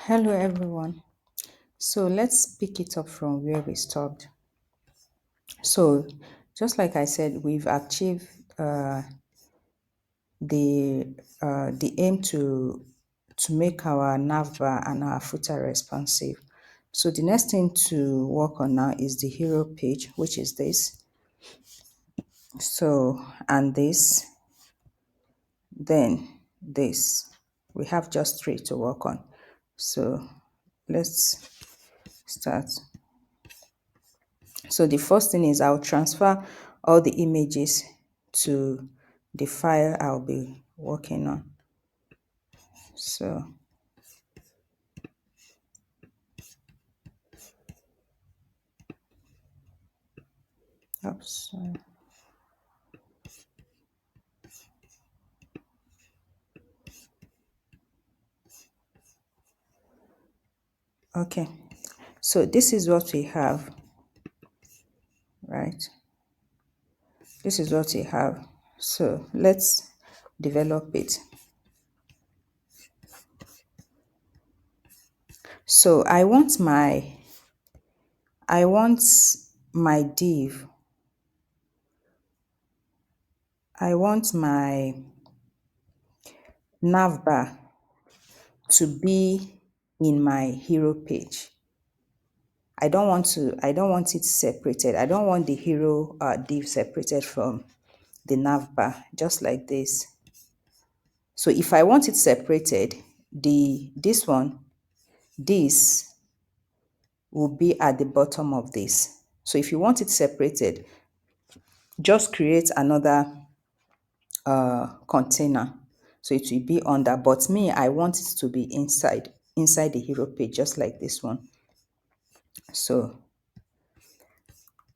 Hello everyone. So let's pick it up from where we stopped. So just like I said, we've achieved the aim to make our navbar and our footer responsive. So the next thing to work on now is the hero page, which is this. So and this, then this. We have just three to work on. So let's start. So the first thing is I'll transfer all the images to the file I'll be working on. So oops, sorry. Okay, so this is what we have, right? This is what we have. So let's develop it. So I want my div. I want my navbar to be in my hero page. I don't want it separated. I don't want the hero div separated from the navbar, just like this. So if I want it separated, this will be at the bottom of this. So if you want it separated, just create another container. So it will be under, but me, I want it to be inside the hero page, just like this one. So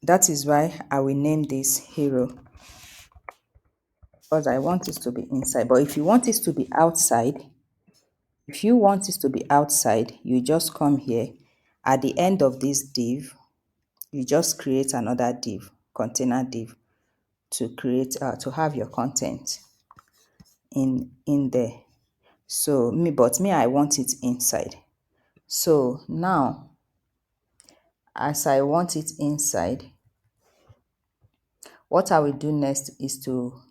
that is why I will name this hero, because I want it to be inside. But if you want it to be outside, you just come here at the end of this div, you just create another div, container div, to create to have your content in there. So me, I want it inside. So now, as I want it inside, what I will do next is to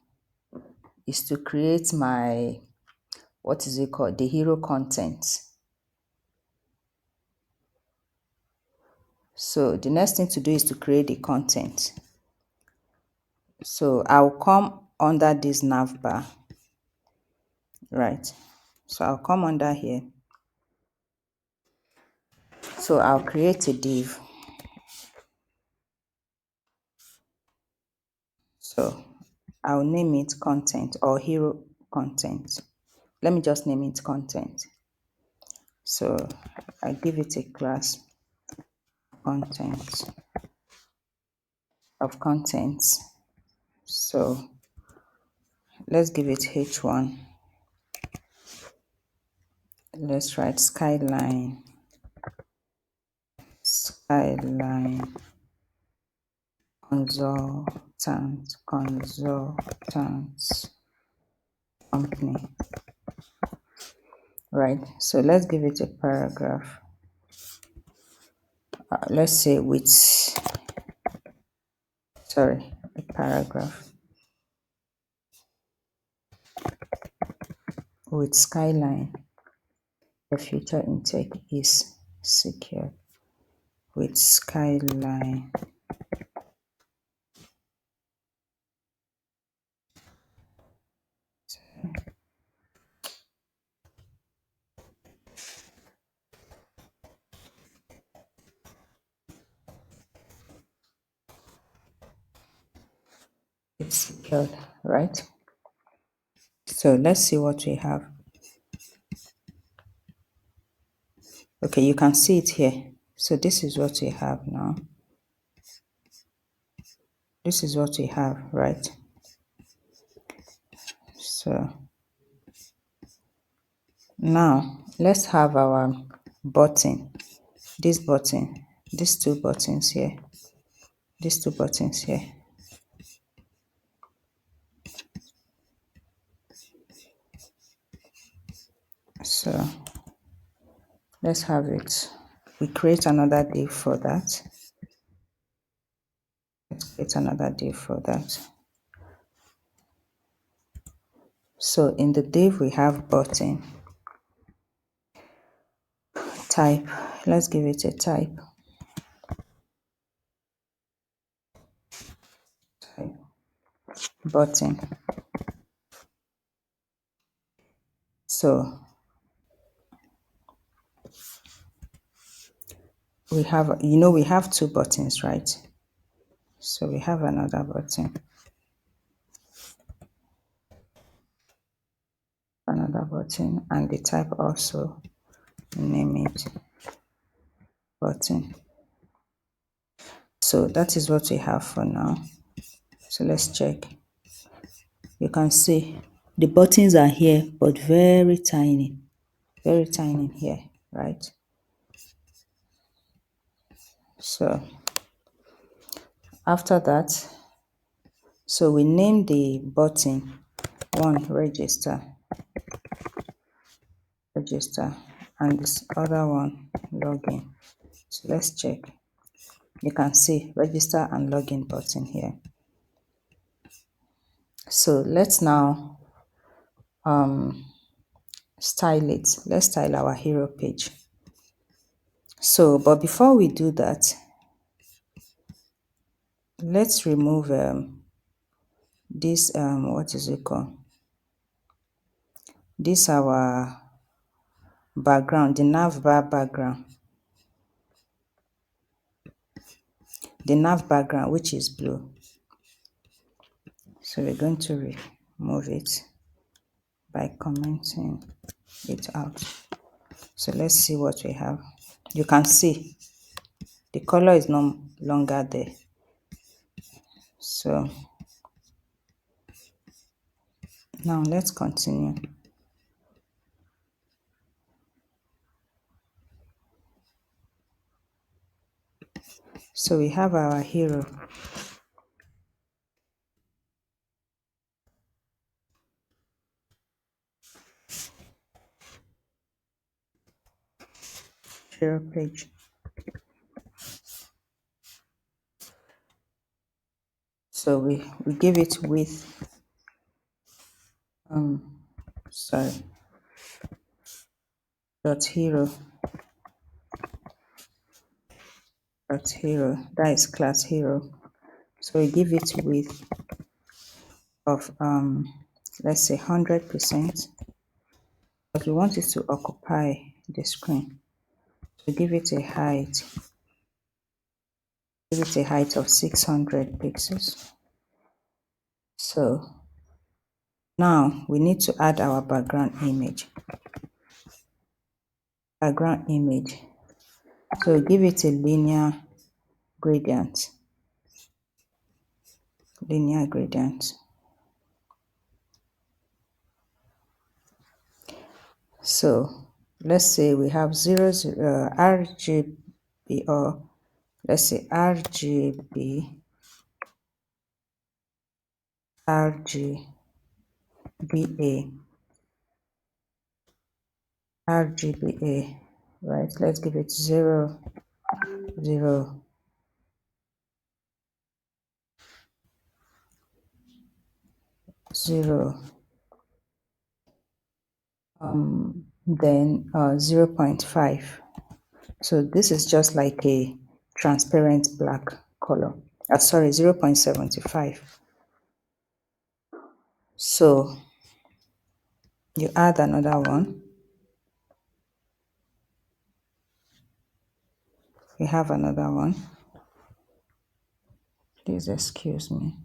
create my, what is it called, the hero content. So the next thing to do is to create the content. So I'll come under this navbar, right? So I'll come under here. So I'll create a div. So I'll name it content or hero content. Let me just name it content. So I give it a class content of contents. So let's give it h1. Let's write skyline consultants company, right? So let's give it a paragraph. Let's say a paragraph with skyline. The future intake is secure with skyline. It's secured, right? So let's see what we have. Okay, you can see it here. So this is what we have now. This is what we have, right? So now let's have our button. This button, these two buttons here. These two buttons here. So let's have it. We create another div for that. Let's create another div for that. So in the div we have button type. Let's give it a type. Type button. So we have, we have two buttons, right? So we have another button. Another button, and the type also, name it button. So that is what we have for now. So let's check. You can see the buttons are here, but very tiny here, right? So after that, so we name the button one register, and this other one login. So let's check. You can see register and login button here. So let's now style it. Let's style our hero page. So, but before we do that, let's remove this what is it called? This our background, the navbar background. The nav background, which is blue. So we're going to remove it by commenting it out. So let's see what we have. You can see the color is no longer there. So now let's continue. So we have our hero. Hero page. So we give it width. Sorry. Dot hero. Dot hero. That is class hero. So we give it width of let's say 100%. But we want it to occupy the screen. So give it a height. Give it a height of 600 pixels. So now we need to add our background image. Background image. So give it a linear gradient. Linear gradient. So let's say we have RGB, or let's say RGB, RGBA, RGBA, right? Let's give it 0, 0, 0, then 0.5. So this is just like a transparent black color. Sorry, 0.75. So you add another one. We have another one. Please excuse me.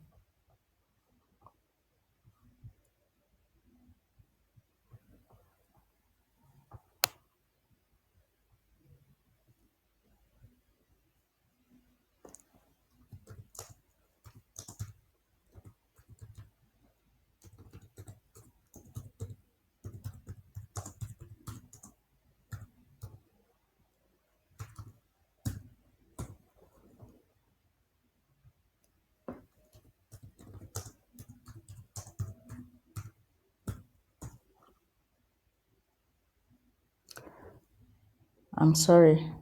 I'm sorry.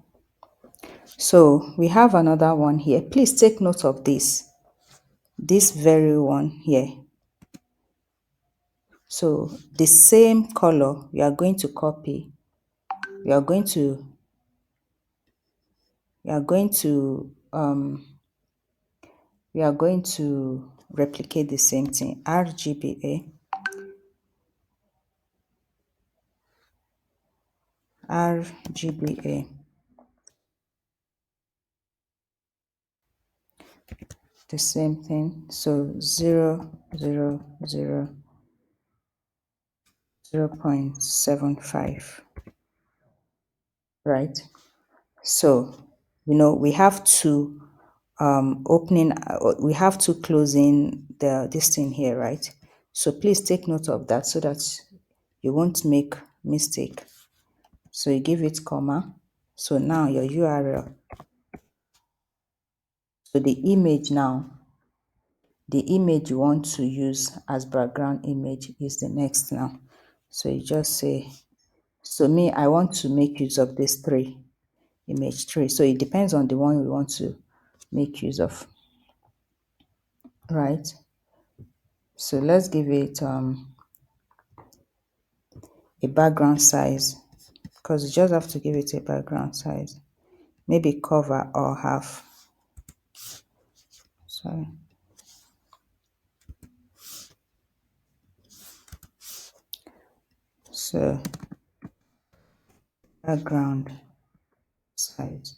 So we have another one here. Please take note of this very one here. So the same color we are going to copy. We are going to we are going to we are going to replicate the same thing. RGBA, RGBA, the same thing. So 0.75, right? So we have to opening, we have to closing this thing here, right? So please take note of that so that you won't make mistake. So you give it comma. So now your URL. So the image now, the image you want to use as background image is the next now. So you just say, so me, I want to make use of this image 3. So it depends on the one we want to make use of, right? So let's give it a background size, because you just have to give it a background size, maybe cover or half. Sorry. So background size,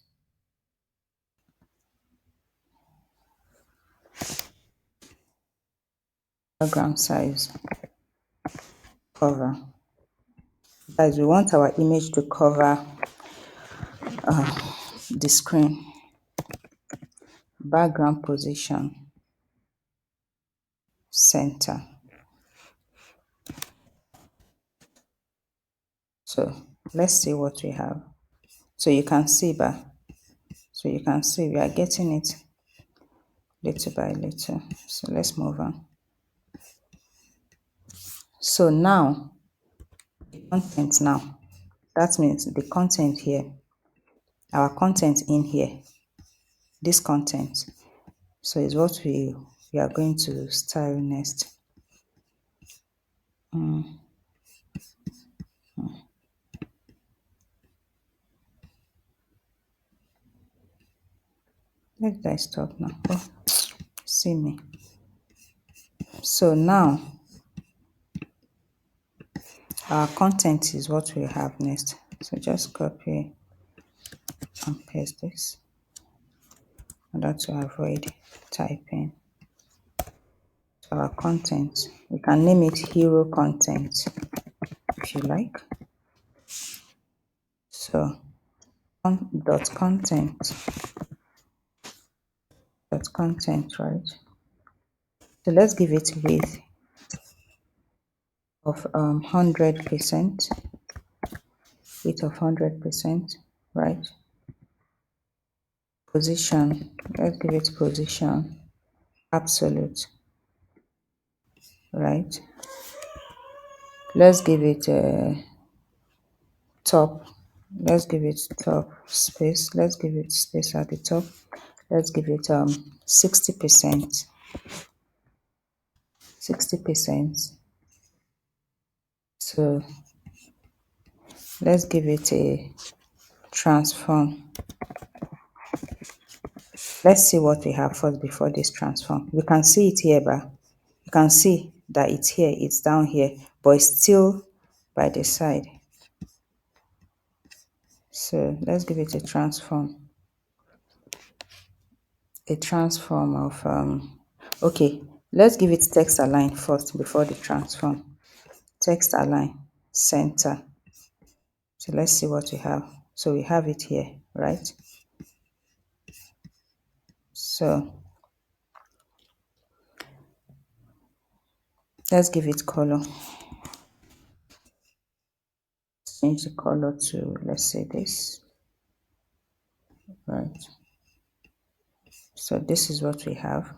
background size, cover. Guys, we want our image to cover the screen. Background position, center. So let's see what we have. So you can see we are getting it little by little. So let's move on. So now the content now. That means the content here, our content in here, this content. So is what we are going to style next. Where did I stop now? Oh, see me. So now our content is what we have next. So just copy and paste this in order to avoid typing. So our content, we can name it hero content if you like. So content, right? So let's give it width of 100%, width of 100%, right? Position, let's give it position absolute, right? Let's give it top, let's give it top space, let's give it space at the top, let's give it 60%, 60%. So let's give it a transform. Let's see what we have first before this transform. You can see it here, but you can see that it's here, it's down here, but it's still by the side. So let's give it a transform. A transform of okay, let's give it text align first before the transform. Text align center. So let's see what we have. So we have it here, right? So let's give it color. Change the color to, let's say, this, right? So this is what we have.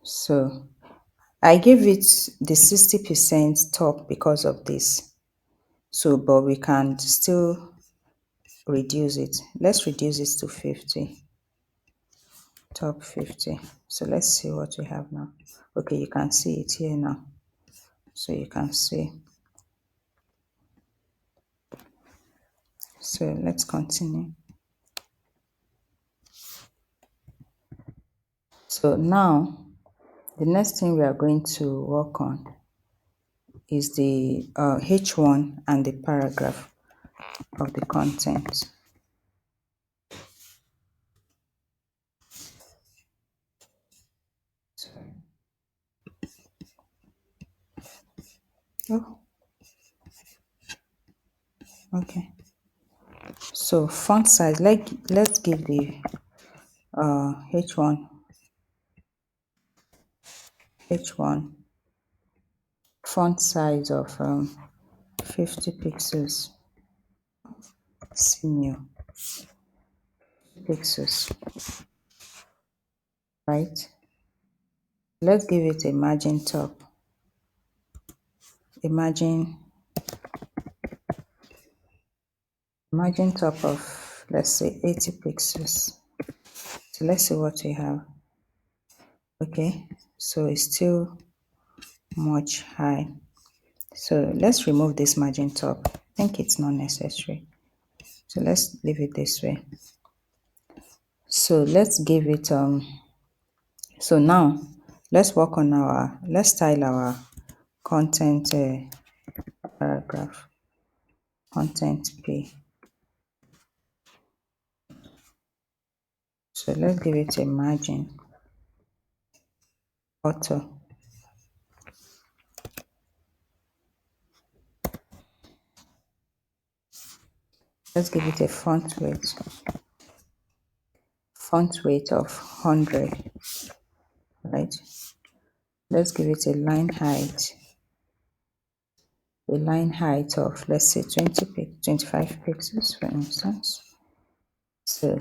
So I give it the 60% top because of this. So but we can still reduce it. Let's reduce it to 50, top 50. So let's see what we have now. Okay, you can see it here now. So you can see. So let's continue. So now the next thing we are going to work on is the H1 and the paragraph of the content. Oh, okay. So font size, let's give the H1 font size of 50 pixels, senior pixels, right? Let's give it a margin top. A margin top of, let's say, 80 pixels. So let's see what we have. Okay, so it's still much high. So let's remove this margin top. I think it's not necessary. So let's leave it this way. So let's give it so now let's work on let's style our content paragraph, content P. So let's give it a margin auto. Let's give it a font weight of 100, right? Let's give it a line height of, let's say, 25 pixels, for instance. So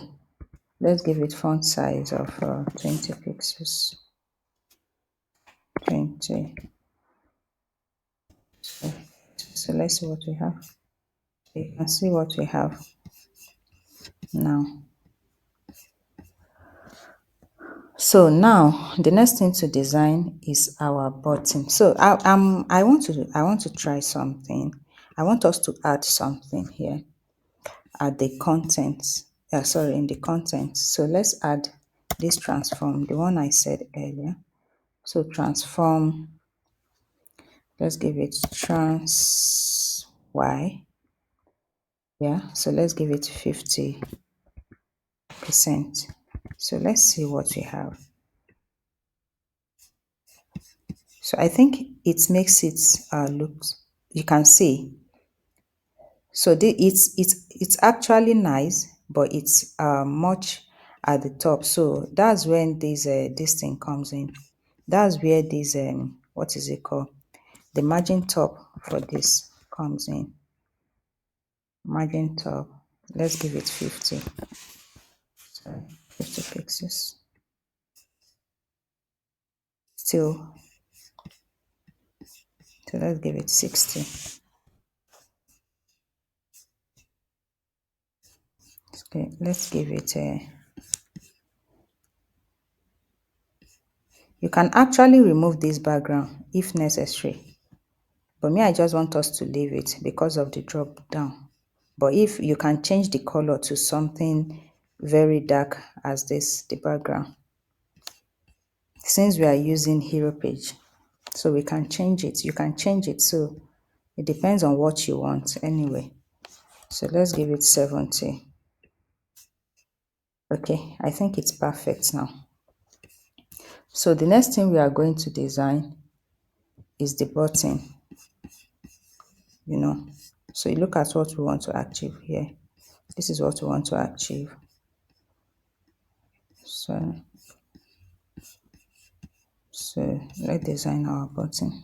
let's give it font size of 20 pixels. 20. So let's see what we have. You can see what we have now. So now the next thing to design is our button. So I want to try something. I want us to add something here at the content. Sorry, in the content. So let's add this transform, the one I said earlier. So transform, let's give it trans y. Yeah, so let's give it 50%. So let's see what we have. So I think it makes it look, you can see. So it's actually nice, but it's much at the top. So that's when this thing comes in. That's where this what is it called? The margin top for this comes in. Margin top. Let's give it 50. Sorry, 50 pixels. Still. So let's give it 60. Okay, let's give it a. You can actually remove this background if necessary. But me, I just want us to leave it because of the drop down. But if you can change the color to something very dark as this, the background. Since we are using hero page, so we can change it. You can change it. So it depends on what you want anyway. So let's give it 70. Okay, I think it's perfect now. So the next thing we are going to design is the button. You know, so you look at what we want to achieve here. This is what we want to achieve. So let's design our button.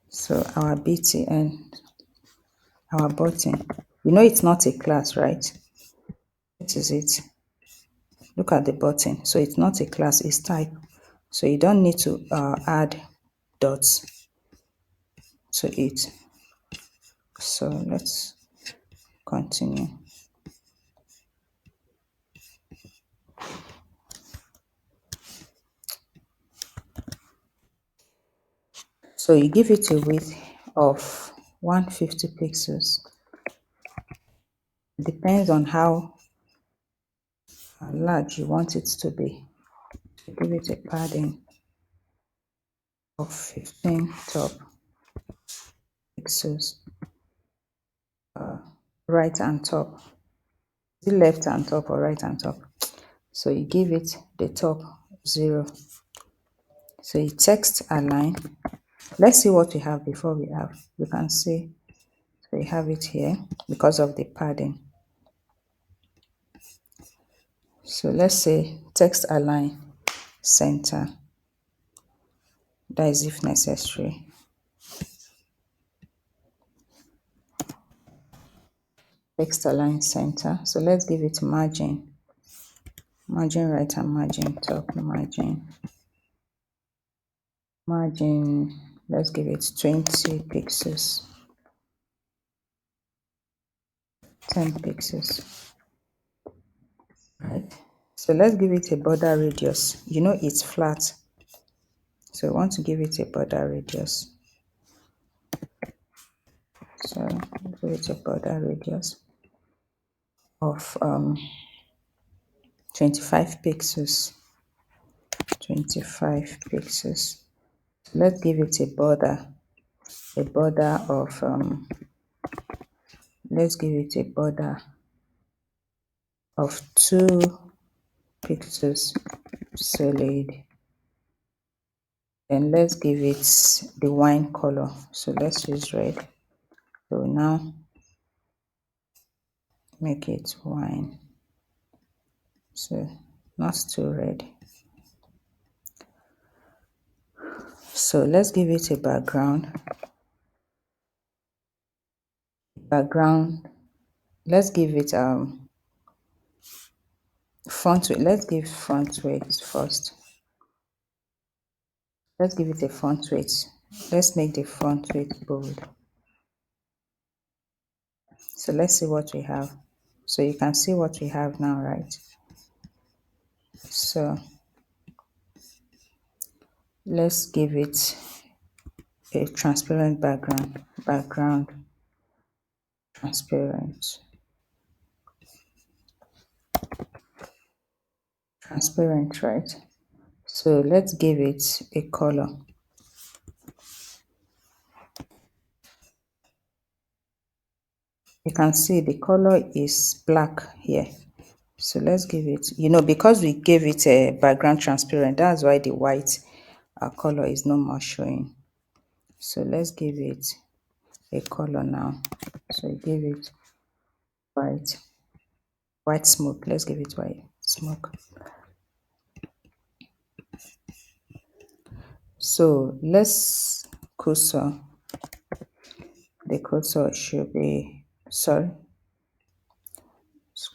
So our BTN, our button, you know it's not a class, right? This is it. Look at the button. So it's not a class, it's type. So you don't need to add dots to it. So let's continue. So you give it a width of 150 pixels. It depends on how large you want it to be. Give it a padding of 15 top pixels, right and top. Is it left and top or right and top? So you give it the top 0. So you text align. Let's see what we have before we have. You can see, so we have it here because of the padding. So let's say text align center. That is if necessary. Text align center. So let's give it margin. Margin right and margin top. Margin, let's give it 20 pixels. 10 pixels. Right. So let's give it a border radius. You know it's flat. So I want to give it a border radius. So give it a border radius of 25 pixels. 25 pixels. Let's give it a border of let's give it a border of 2 pixels solid. Then let's give it the wine color. So let's use red. So now make it wine. So not too red. So let's give it a background. Let's give it font weight. Let's give font weight first. Let's give it a font weight. Let's make the font weight bold. So let's see what we have. So you can see what we have now, right? So let's give it a transparent background transparent, right? So let's give it a color. You can see the color is black here. So let's give it, because we gave it a background transparent, that's why the white color is no more showing. So let's give it a color now. So give it white smoke. Let's give it white smoke. So let's cursor. The cursor should be,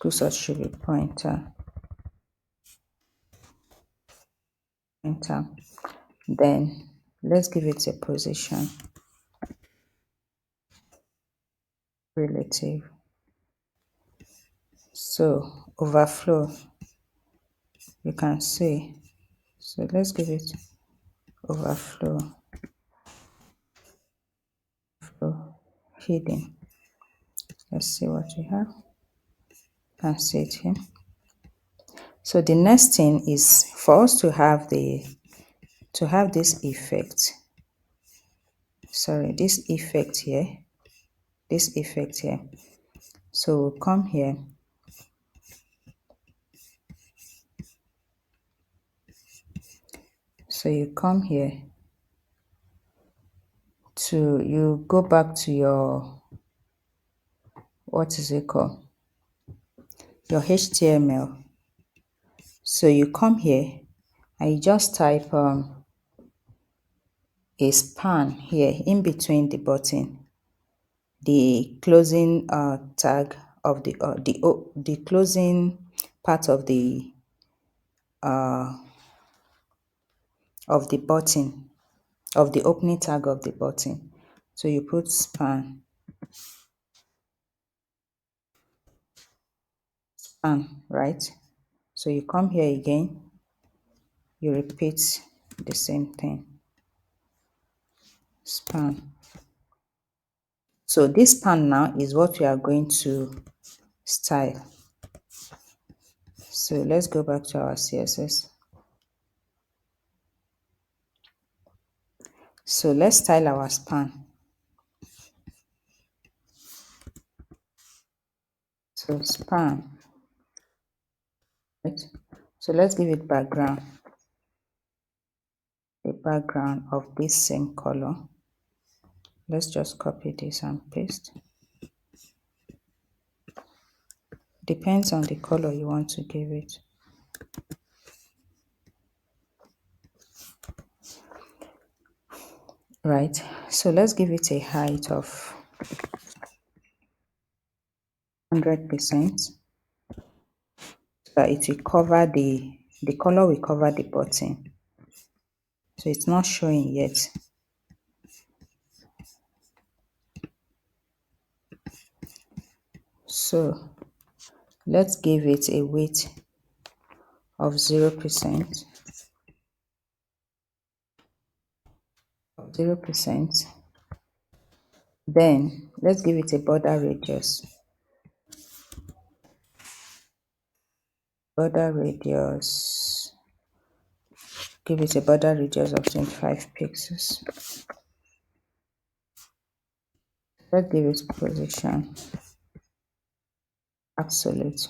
cursor should be pointer. Then let's give it a position. Relative. So overflow, you can see. So let's give it overflow hidden. Let's see what we have. You can see it here. So the next thing is for us to have this effect. Sorry, this effect here. So we'll come here. So you come here you go back to your, what is it called? Your HTML. So you come here and you just type a span here in between the button, the closing tag of the closing part of the button. of the opening tag of the button. So you put span, right? So you come here again, you repeat the same thing, span. So this span now is what we are going to style. So let's go back to our CSS. So let's style our span. So span, right? So let's give it background, a background of this same color. Let's just copy this and paste. Depends on the color you want to give it. Right, so let's give it a height of 100%, so that it will cover the color will cover the button. So it's not showing yet. So let's give it a weight of 0%. 0%. Then let's give it a border radius. Give it a border radius of 25 pixels. Let's give it position absolute.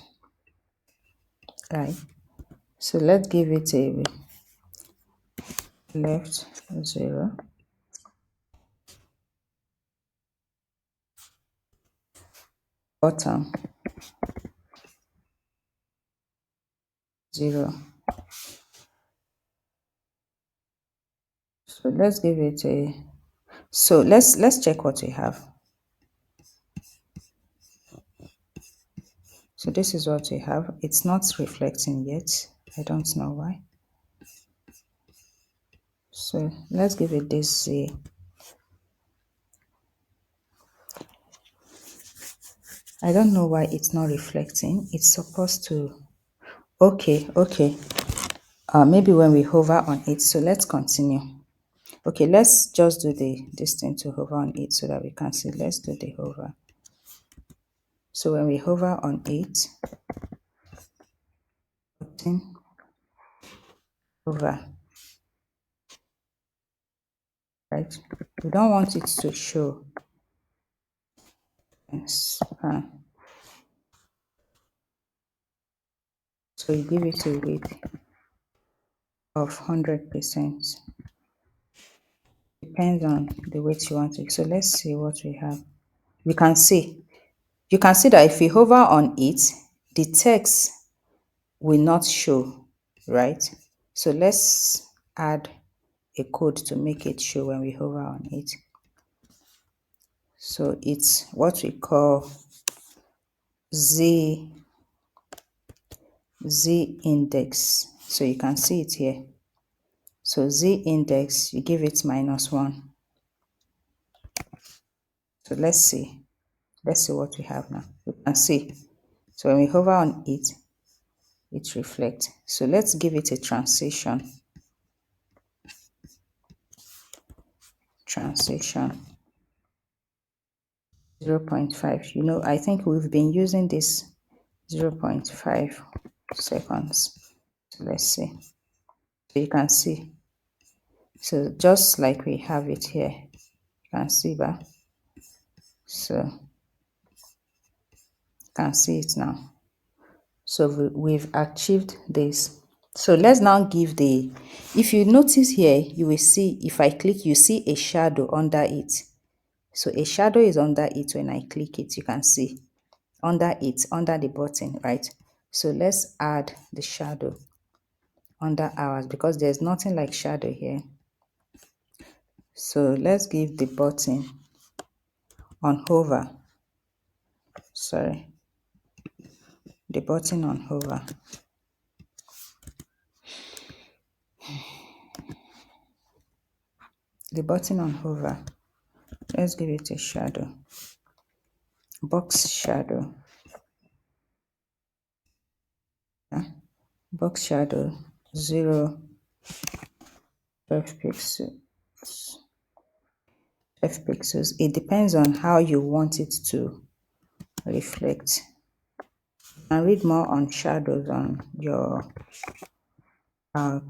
Right. So let's give it a left 0, bottom 0. So let's give it a, so let's check what we have. So this is what we have. It's not reflecting yet. I don't know why. So let's give it this Z. I don't know why it's not reflecting. It's supposed to. Okay. Maybe when we hover on it. So let's continue. Okay, let's just do this thing to hover on it so that we can see. Let's do the hover. So when we hover on it, button, hover, right? We don't want it to show. Span. So you give it a weight of 100%. Depends on the weight you want to. So let's see what we have. You can see that if we hover on it, the text will not show, right? So let's add a code to make it show when we hover on it. So it's what we call Z index. So you can see it here. So Z index, you give it -1. So let's see what we have now. You can see. So when we hover on it, it reflects. So let's give it a transition. Transition 0.5. You know, I think we've been using this 0.5 seconds. So let's see. So you can see. So just like we have it here, you can see that. So you can see it now. So we've achieved this. So let's now give the, if you notice here, you will see, if I click, you see a shadow under it. So a shadow is under it when I click it, you can see under it, under the button, right? So let's add the shadow under ours because there's nothing like shadow here. So let's give the button on hover, sorry, the button on hover. the button on hover, let's give it a shadow, box shadow. Yeah. Box shadow 0 12 pixels. 12 pixels. It depends on how you want it to reflect. And read more on shadows on your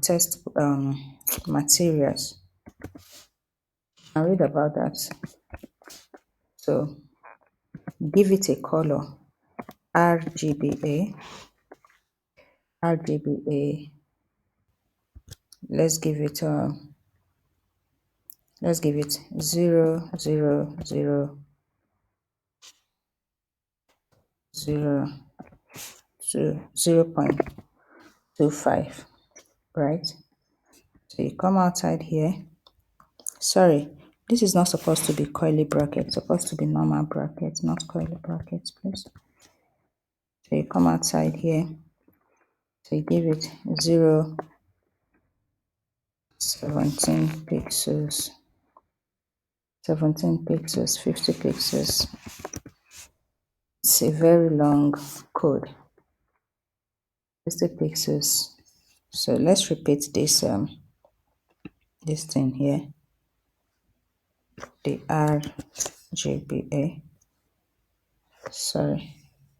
test materials. And read about that. So give it a color, RGBA. RGBA. Let's give it 0 0 0 0 to 0.25, right? So you come outside here. Sorry, this is not supposed to be curly bracket, it's supposed to be normal bracket, not curly brackets, please. So you come outside here, so you give it 0 17 pixels, 17 pixels, 50 pixels. It's a very long code, 50 pixels. So let's repeat this this thing here, the RGBA. Sorry,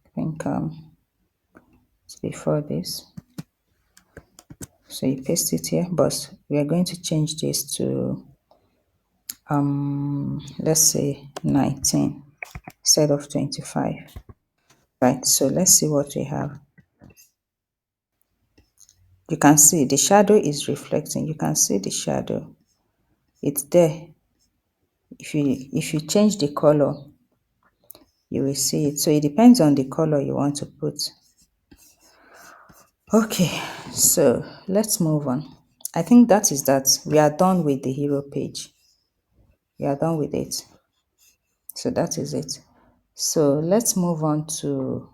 I think it's before this. So you paste it here, but we are going to change this to let's say 19 instead of 25. Right, so let's see what we have. You can see the shadow is reflecting. You can see the shadow, it's there. If you change the color, you will see it. So it depends on the color you want to put. Okay, so let's move on. I think that is that. We are done with the hero page. We are done with it. So that is it. So let's move on to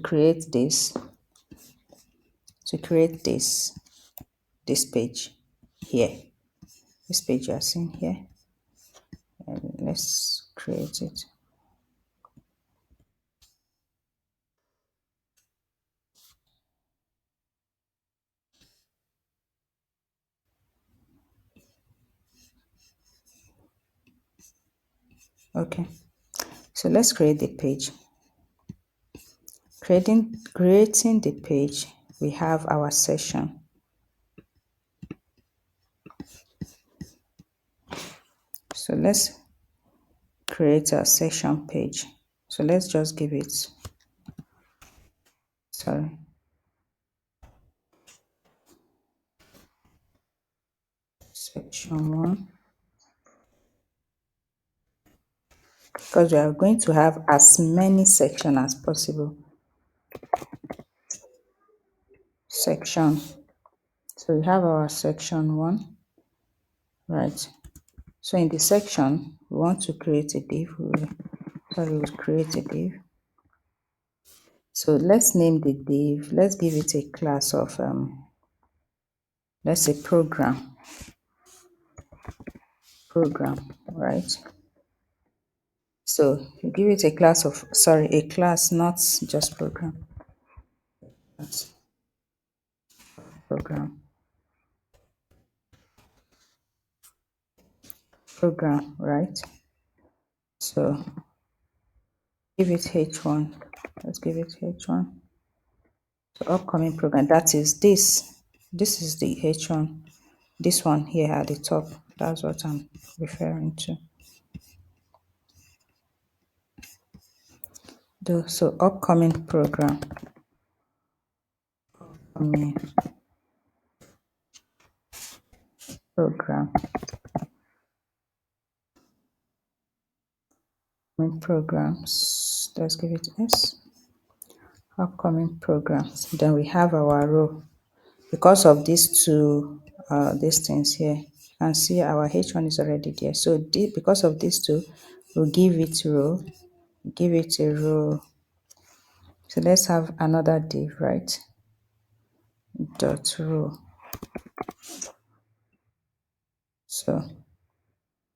create this, this page here, this page you are seeing here, and let's create it. Okay, so let's create the page. Creating the page, we have our session. So let's create a session page. So let's just give it, sorry, section 1, because we are going to have as many sections as possible. Section, so we have our section 1, right? So in the section, we want to create a div. We'll create a div. So let's name the div. Let's give it a class of let's say program, right? So you give it a class of, sorry, a class, not just program. That's program, right? So give it h1. Let's give it h1. So upcoming program, that is this. This is the h1. This one here at the top, that's what I'm referring to. So upcoming program, programs, let's give it S, upcoming programs. Then we have our row. Because of these two these things here, you can see our h1 is already there. So because of these two, we'll give it row, give it a row. So let's have another div, right? dot row. So